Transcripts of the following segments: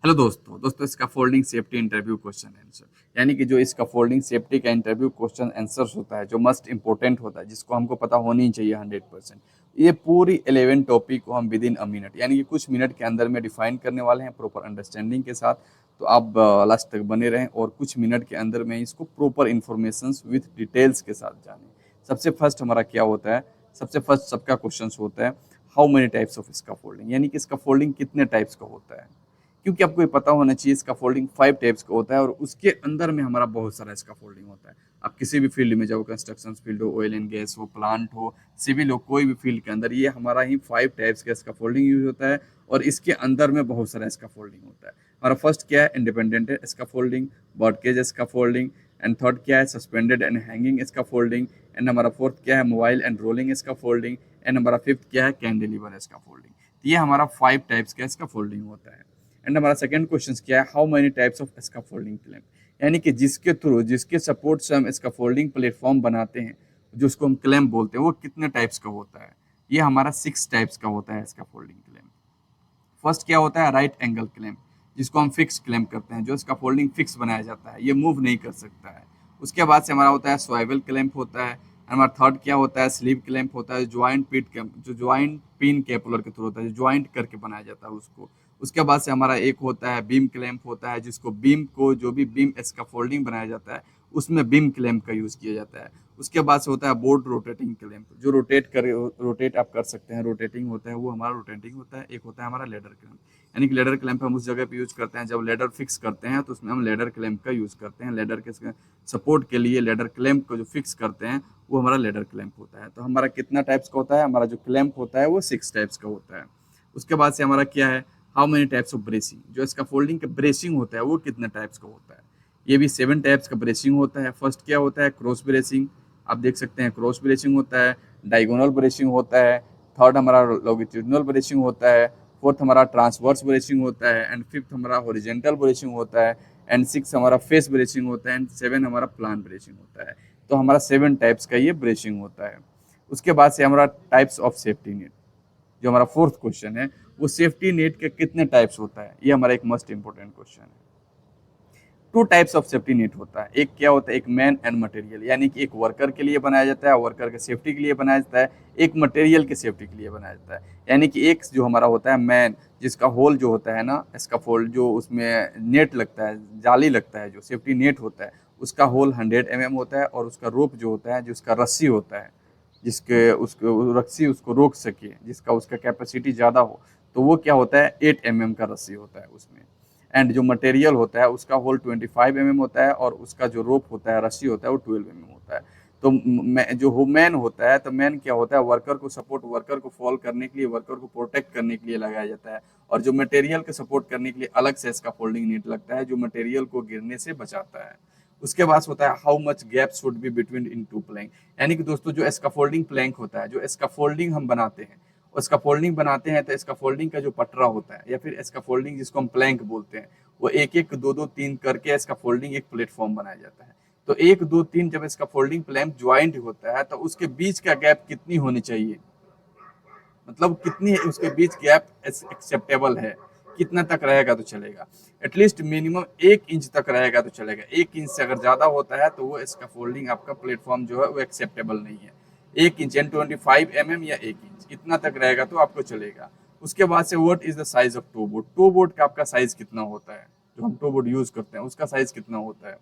Hello दोस्तों scaffolding safety interview question answer यानी कि जो स्कैफोल्डिंग सेफ्टी का इंटरव्यू क्वेश्चन आंसर्स होता है जो मस्ट इंपॉर्टेंट होता है जिसको हमको पता होनी ही चाहिए 100%। ये पूरी 11 टॉपिक को हम विद इन अ मिनट यानी कि कुछ मिनट के अंदर में डिफाइन करने वाले हैं प्रॉपर अंडरस्टैंडिंग के साथ। तो आप लास्ट तक बने रहें और कुछ मिनट के अंदर में इसको प्रॉपर इन्फॉर्मेशन विथ डिटेल्स के साथ जानें। सबसे फर्स्ट हमारा क्या होता है, सबसे फर्स्ट सबका क्वेश्चन होता है how many types of scaffolding, यानी कि स्कैफोल्डिंग कितने टाइप्स का होता है। क्योंकि आपको ये पता होना चाहिए इसका फोल्डिंग 5 टाइप्स का होता है और उसके अंदर में हमारा बहुत सारा इसका फोल्डिंग होता है। आप किसी भी फील्ड में जाओ, कंस्ट्रक्शन फील्ड हो, ऑयल एंड गैस हो, प्लांट हो, सिविल हो, कोई भी फील्ड के अंदर ये हमारा ही 5 टाइप्स का इसका फोल्डिंग यूज होता है और इसके अंदर में बहुत सारा इसका फोल्डिंग होता है। हमारा फर्स्ट क्या है, इंडिपेंडेंट इसका फोल्डिंग, बॉडकेज इसका फोल्डिंग, एंड थर्ड क्या है, सस्पेंडेड एंड हैंगिंग इसका फोल्डिंग, एंड हमारा फोर्थ क्या है, मोबाइल एंड रोलिंग इसका फोल्डिंग, एंड हमारा फिफ्थ क्या है, कैंडिलीवर इसका फोल्डिंग। तो ये हमारा 5 टाइप्स का इसका फोल्डिंग होता है। एंड हमारा सेकंड क्वेश्चन क्या है, how many types of scaffolding clamp, यानी कि जिसके थ्रू जिसके सपोर्ट से हम स्कैफोल्डिंग प्लेटफॉर्म बनाते हैं जो उसको हम क्लैंप बोलते हैं वो कितने टाइप्स का होता है। ये हमारा 6 टाइप्स का होता है स्कैफोल्डिंग क्लैंप। फर्स्ट क्या होता है, राइट एंगल क्लैंप, जिसको हम फिक्स क्लैंप करते हैं, जो इसका फोल्डिंग फिक्स बनाया जाता है, ये मूव नहीं कर सकता है। उसके बाद से हमारा होता है स्वाइवल क्लैंप होता है। हमारा थर्ड क्या होता है, स्लीव क्लैंप होता है, ज्वाइंट पिट कैंप, जो ज्वाइंट पिन कैपुलर के थ्रू होता है, जो ज्वाइंट करके बनाया जाता है उसको। उसके बाद से हमारा एक होता है बीम क्लैंप होता है, जिसको बीम को जो भी बीम स्कैफोल्डिंग बनाया जाता है उसमें बीम क्लैंप का यूज किया जाता है। उसके बाद से होता है बोर्ड रोटेटिंग क्लैंप, जो रोटेट आप कर सकते हैं, रोटेटिंग होता है वो हमारा रोटेटिंग होता है। एक होता है हमारा लेडर क्लैंप, यानी कि लेडर क्लैंप हम उस जगह पे यूज करते हैं जब लेडर फिक्स करते हैं तो उसमें हम लेडर क्लैंप का यूज करते हैं। लेडर के सपोर्ट के लिए लेडर क्लैंप को जो फिक्स करते हैं वो हमारा लेडर क्लैंप होता है। तो हमारा कितना टाइप्स का होता है, हमारा जो क्लैंप होता है वो 6 टाइप्स का होता है। उसके बाद से हमारा क्या है, how many types of bracing, जो इसका फोल्डिंग का ब्रेसिंग होता है वो कितने टाइप्स का होता है। ये भी 7 टाइप्स का ब्रेसिंग होता है। फर्स्ट क्या होता है, क्रॉस ब्रेसिंग, आप देख सकते हैं क्रॉस ब्रेसिंग होता है। डायगोनल ब्रेसिंग होता है। थर्ड हमारा लॉन्गिट्यूडिनल ब्रेसिंग होता है। फोर्थ हमारा ट्रांसवर्स ब्रेसिंग होता है। एंड फिफ्थ हमारा हॉरिजेंटल ब्रेसिंग होता है। एंड सिक्स हमारा फेस ब्रेसिंग होता है। एंड 7 हमारा प्लान ब्रेसिंग होता है। तो हमारा 7 टाइप्स का ये ब्रेसिंग होता है। उसके बाद से हमारा टाइप्स ऑफ सेफ्टी नेट, जो हमारा फोर्थ क्वेश्चन है, वो सेफ्टी नेट के कितने टाइप्स होता है, ये हमारा एक मस्ट इंपोर्टेंट क्वेश्चन है। 2 टाइप्स ऑफ सेफ्टी नेट होता है। एक क्या होता है, एक मैन एंड मटेरियल, यानी कि एक वर्कर के लिए बनाया जाता है, वर्कर के सेफ्टी के लिए बनाया जाता है। एक मटेरियल के सेफ्टी के लिए बनाया जाता है, यानी कि एक जो हमारा होता है मैन, जिसका होल जो होता है ना, इसका फोल्ड जो उसमें नेट लगता है, जाली लगता है, जो सेफ्टी नेट होता है उसका होल 100 mm होता है। और उसका रोप जो होता है, जिसका रस्सी होता है, जिसके उसको रस्सी उसको रोक सके, जिसका उसका कैपेसिटी ज़्यादा हो, तो वो क्या होता है, 8 mm का रस्सी होता है उसमें। एंड जो मटेरियल होता है उसका होल 25 mm होता है और उसका जो रोप होता है, रस्सी होता है, वो 12 mm होता है। तो जो मैन होता है, तो मैन क्या होता है, वर्कर को सपोर्ट, वर्कर को फॉल करने के लिए, वर्कर को प्रोटेक्ट करने के लिए लगाया जाता है। और जो मटेरियल को सपोर्ट करने के लिए अलग से इसका फोल्डिंग नेट लगता है, जो मटेरियल को गिरने से बचाता है। उसके बाद होता है how much gap should be between in two plank, यानी कि दोस्तों जो स्कैफोल्डिंग प्लैंक होता है, जो स्कैफोल्डिंग हम बनाते हैं, स्कैफोल्डिंग बनाते हैं तो स्कैफोल्डिंग का जो पटरा होता है या फिर स्कैफोल्डिंग जिसको हम प्लैंक बोलते हैं, वो एक एक दो दो तीन करके स्कैफोल्डिंग एक प्लेटफॉर्म बनाया जाता है। तो एक दो तीन जब स्कैफोल्डिंग प्लैंक ज्वाइंट होता है तो उसके बीच का गैप कितनी होनी चाहिए, मतलब कितनी उसके बीच गैप एक्सेप्टेबल है, कितना तक रहेगा तो चलेगा। एटलीस्ट मिनिमम 1 इंच तक रहेगा तो चलेगा। 1 इंच से अगर ज्यादा होता है तो वो इसका फोल्डिंग आपका प्लेटफॉर्म जो है वो एक्सेप्टेबल नहीं है। 1 इंच यानी 25 mm या 1 इंच इतना तक रहेगा तो आपको चलेगा। उसके बाद से what is the size of toe board, toe board का आपका साइज कितना होता है, जो हम टो बोर्ड यूज करते हैं उसका साइज कितना होता है।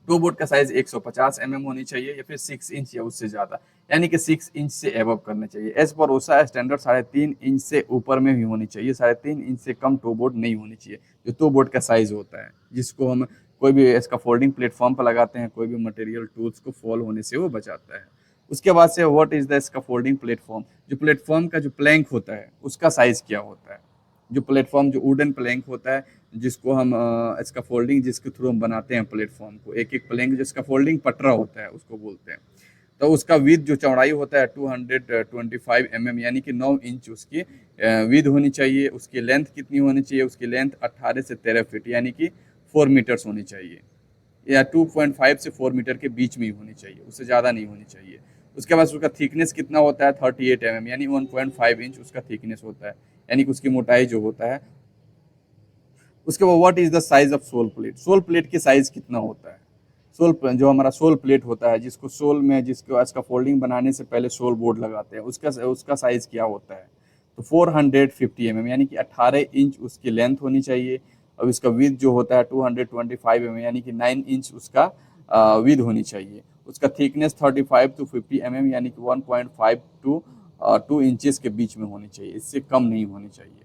टू बोर्ड का साइज 150 mm होनी चाहिए या फिर 6 इंच या उससे ज्यादा, यानी कि 6 इंच से एबव करना चाहिए। एज पर ओसा स्टैंडर्ड 3.5 इंच से ऊपर में ही होनी चाहिए, 3.5 इंच से कम टू बोर्ड नहीं होनी चाहिए, जो टू बोर्ड का साइज होता है, जिसको हम कोई भी इसका फोल्डिंग प्लेटफॉर्म पर लगाते हैं, कोई भी मटेरियल टूल्स को फॉल होने से वो बचाता है। उसके बाद से व्हाट इज द इसका फोल्डिंग प्लेटफॉर्म, जो प्लेटफॉर्म का जो प्लैंक होता है उसका साइज क्या होता है। जो प्लेटफॉर्म जो वुडन प्लैंक होता है, जिसको हम इसका फोल्डिंग जिसके थ्रू हम बनाते हैं प्लेटफॉर्म को, एक एक प्लैंक जिसका फोल्डिंग पटरा होता है उसको बोलते हैं। तो उसका विद जो चौड़ाई होता है 225 mm, यानी कि 9 इंच उसकी विद होनी चाहिए। उसकी लेंथ कितनी होनी चाहिए, उसकी लेंथ 18 से 13 फीट यानी कि 4 मीटर्स होनी चाहिए, या 2.5 से 4 मीटर के बीच में ही होनी चाहिए, उससे ज़्यादा नहीं होनी चाहिए। उसके बाद उसका थिकनेस कितना होता है, 38 mm, यानी 1.5 इंच उसका थिकनेस होता है, यानी कि उसकी मोटाई जो होता है उसके बाद what is the size of soul plate, soul plate की साइज कितना होता है, जो हमारा सोल प्लेट होता है जिसको सोल में जिसको इसका फोल्डिंग बनाने से पहले सोल बोर्ड लगाते हैं, उसका साइज क्या होता है, तो 450 mm यानी कि 18 इंच उसकी लेंथ होनी चाहिए। और इसका विथ जो होता है 225 mm यानी कि 9 इंच उसका विथ होनी चाहिए। उसका थिकनेस 35 to 50 mm यानी कि 1.5 to 2 इंचेस के बीच में होनी चाहिए, इससे कम नहीं होनी चाहिए।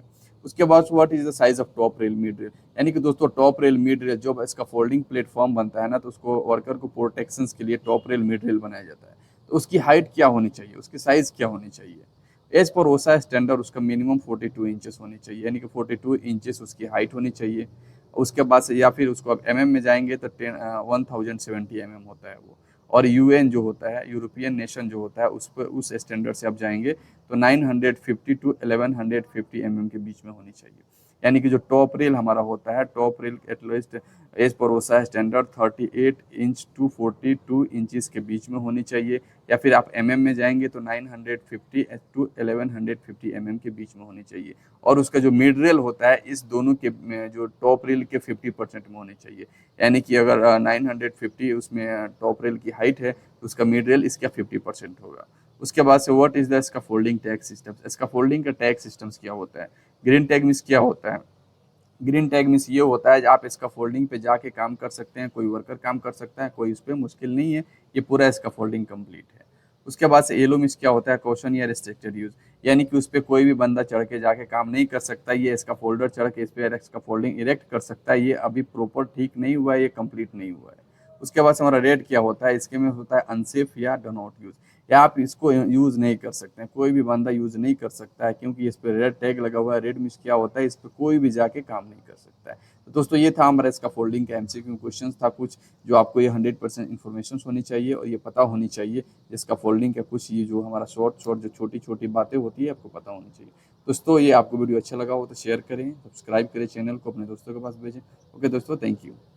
उसके बाद what is the size of top rail mid rail, यानी कि दोस्तों टॉप रेल मिड रेल जब इसका फोल्डिंग प्लेटफॉर्म बनता है ना, तो उसको वर्कर को प्रोटेक्शन के लिए टॉप रेल मिड रेल बनाया जाता है। तो उसकी हाइट क्या होनी चाहिए, उसकी साइज क्या होनी चाहिए, एज पर ओसा स्टैंडर्ड उसका मिनिमम 42 इंचेस होनी चाहिए, यानी कि 42 इंचेस उसकी हाइट होनी चाहिए। उसके बाद से या फिर उसको अब एमएम में जाएंगे तो 1070 mm होता है वो। और यूएन जो होता है, यूरोपियन नेशन जो होता है, उस पर उस स्टैंडर्ड से आप जाएंगे तो 950 to 1150 mm के बीच में होनी चाहिए। यानी कि जो टॉप रेल हमारा होता है, top rail at least as per ओसा स्टैंडर्ड 38 इंच टू 42 इंचेस के बीच में होनी चाहिए। या फिर आप एमएम में जाएंगे तो 950 टू 1150 एमएम के बीच में होनी चाहिए। और उसका जो मिड रेल होता है इस दोनों के जो टॉप रेल के 50% में होनी चाहिए। यानी कि अगर 950 उसमें टॉप रेल की हाइट है तो उसका मिड रेल इसका 50% होगा। उसके बाद से व्हाट इज द इसका फोल्डिंग टैग सिस्टम, इसका फोल्डिंग का टैग सिस्टम्स क्या होता है। ग्रीन टैग मीन्स क्या होता है, ग्रीन टैग मीन्स ये होता है आप इसका फोल्डिंग पे जाके काम कर सकते हैं, कोई वर्कर काम कर सकता है, कोई उस पर मुश्किल नहीं है, ये पूरा इसका फोल्डिंग कंप्लीट है। उसके बाद से येलो मीन्स क्या होता है, क्वेश्चन या रिस्ट्रिक्टेड यूज, यानी कि उस पर कोई भी बंदा चढ़ के जाके काम नहीं कर सकता, ये इसका फोल्डर चढ़ के इस पर इसका फोल्डिंग इरेक्ट कर सकता है, ये अभी प्रॉपर ठीक नहीं हुआ है, ये कंप्लीट नहीं हुआ है। उसके बाद से हमारा रेड क्या होता है, इसके में होता है अनसेफ या डो नॉट यूज, या आप इसको यूज नहीं कर सकते हैं, कोई भी बंदा यूज नहीं कर सकता है क्योंकि इस पर रेड टैग लगा हुआ है। रेड मीन्स क्या होता है, इस पर कोई भी जाके काम नहीं कर सकता है। तो दोस्तों ये था हमारा इसका फोल्डिंग का एमसीक्यू क्वेश्चन था कुछ, जो आपको ये 100% इन्फॉर्मेशन होनी चाहिए और ये पता होनी चाहिए। इसका फोल्डिंग का कुछ ये जो हमारा शॉर्ट जो छोटी छोटी बातें होती है आपको पता होनी चाहिए। दोस्तों ये आपको वीडियो अच्छा लगा हो तो शेयर करें, सब्सक्राइब करें चैनल को, अपने दोस्तों के पास भेजें। ओके दोस्तों, थैंक यू।